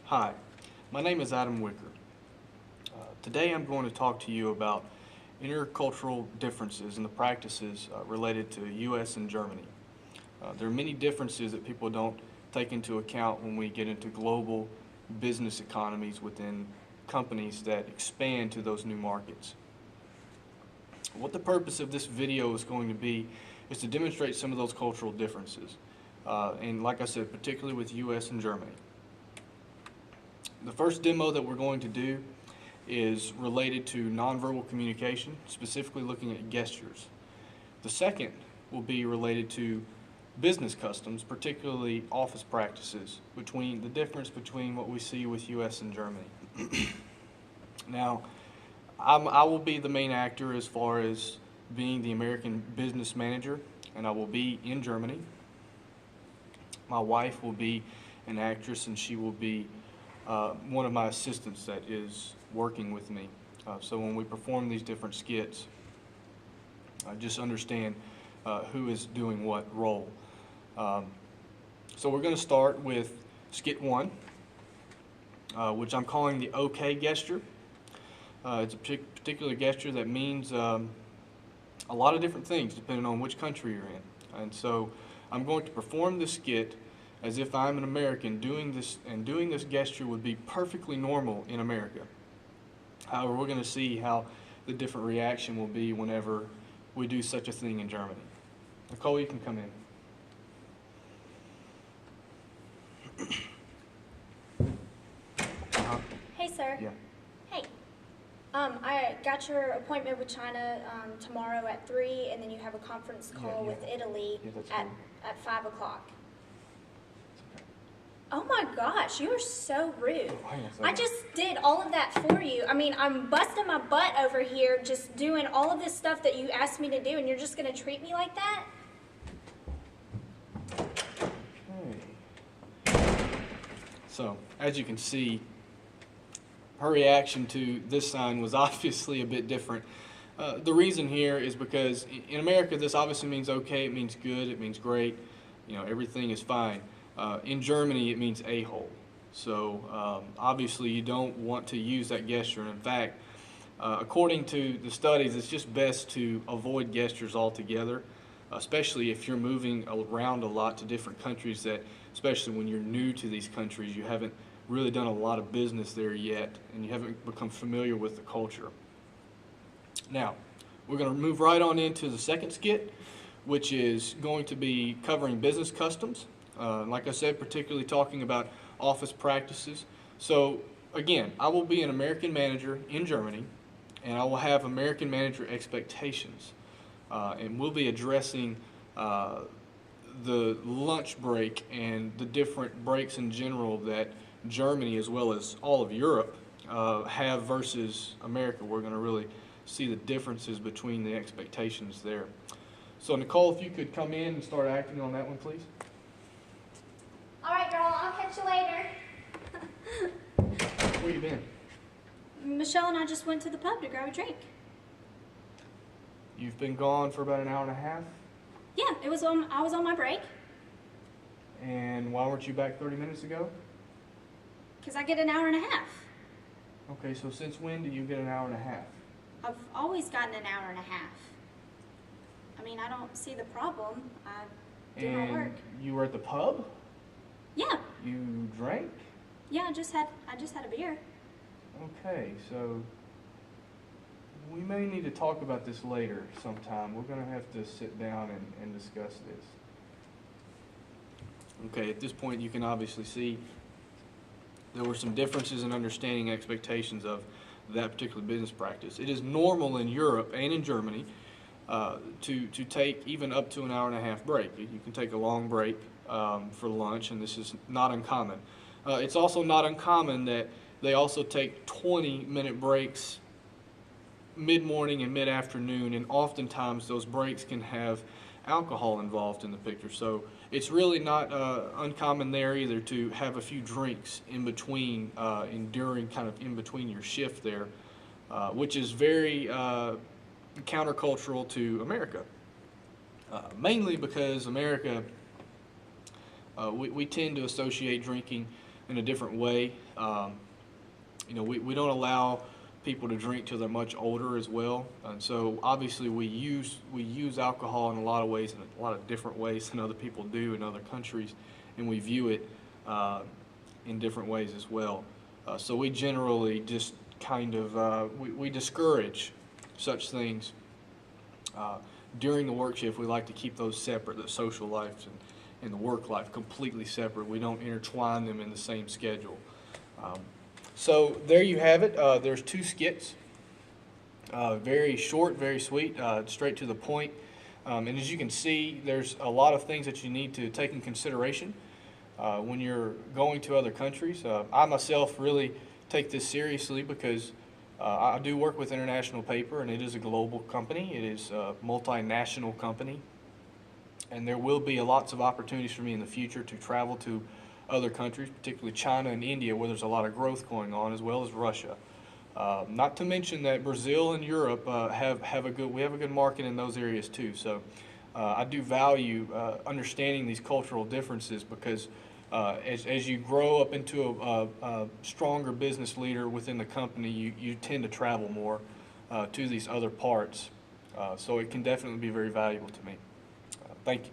Hi, my name is Adam Wicker. Today I'm going to talk to you about intercultural differences in the practices related to U.S. and Germany. There are many differences that people don't take into account when we get into global business economies within companies that expand to those new markets. What the purpose of this video is going to be is to demonstrate some of those cultural differences, and like I said, particularly with U.S. and Germany. The first demo that we're going to do is related to nonverbal communication, specifically looking at gestures. The second will be related to business customs, particularly office practices, the difference between what we see with U.S. and Germany. Now, I will be the main actor as far as being the American business manager, and I will be in Germany. My wife will be an actress, and she will be one of my assistants that is working with me. So when we perform these different skits, just understand who is doing what role. So we're going to start with skit 1, which I'm calling the OK gesture. It's a particular gesture that means a lot of different things depending on which country you're in. And so I'm going to perform this skit as if I'm an American doing this, and doing this gesture would be perfectly normal in America. However, we're going to see how the different reaction will be whenever we do such a thing in Germany. Nicole, you can come in. Hey, sir. Yeah. Hey. I got your appointment with China tomorrow at 3, and then you have a conference call with Italy at 5 o'clock. Oh my gosh, you are so rude. I just did all of that for you. I mean, I'm busting my butt over here just doing all of this stuff that you asked me to do, and you're just going to treat me like that? Okay. So, as you can see, her reaction to this sign was obviously a bit different. The reason here is because in America, this obviously means okay, it means good, it means great, everything is fine. In Germany, it means a-hole. So obviously you don't want to use that gesture. And in fact, according to the studies, it's just best to avoid gestures altogether, especially if you're moving around a lot to different countries, that especially when you're new to these countries, you haven't really done a lot of business there yet, and you haven't become familiar with the culture. Now, we're going to move right on into the second skit, which is going to be covering business customs. Like I said, particularly talking about office practices. So again, I will be an American manager in Germany, and I will have American manager expectations. And we'll be addressing the lunch break and the different breaks in general that Germany, as well as all of Europe, have versus America. We're going to really see the differences between the expectations there. So Nicole, if you could come in and start acting on that one, please. All right, girl, I'll catch you later. Where you been? Michelle and I just went to the pub to grab a drink. You've been gone for about an hour and a half? Yeah, I was on my break. And why weren't you back 30 minutes ago? Because I get an hour and a half. Okay, so since when do you get an hour and a half? I've always gotten an hour and a half. I mean, I don't see the problem. I do my work. You were at the pub? Yeah. You drank? Yeah, I just had a beer. Okay, so we may need to talk about this later sometime. We're going to have to sit down and discuss this. Okay, at this point you can obviously see there were some differences in understanding expectations of that particular business practice. It is normal in Europe and in Germany to take even up to an hour and a half break. You can take a long break for lunch, and this is not uncommon. It's also not uncommon that they also take 20-minute breaks mid-morning and mid-afternoon, and oftentimes those breaks can have alcohol involved in the picture. So it's really not uncommon there either to have a few drinks in between, during kind of in between your shift there, which is very countercultural to America. Mainly because America, we tend to associate drinking in a different way. You know, we don't allow people to drink till they're much older as well, and so obviously we use alcohol in a lot of ways, in a lot of different ways than other people do in other countries, and we view it in different ways as well. So we generally just kind of we discourage such things during the work shift. We like to keep those separate, the social life and the work life completely separate. We don't intertwine them in the same schedule. So there you have it. There's 2 skits. Very short, very sweet, straight to the point. And as you can see, there's a lot of things that you need to take in consideration when you're going to other countries. I myself really take this seriously because I do work with International Paper, and it is a global company. It is a multinational company. And there will be lots of opportunities for me in the future to travel to other countries, particularly China and India, where there's a lot of growth going on, as well as Russia. Not to mention that Brazil and Europe have a good market in those areas too. So I do value understanding these cultural differences because as you grow up into a stronger business leader within the company, you tend to travel more to these other parts. So it can definitely be very valuable to me. Thank you.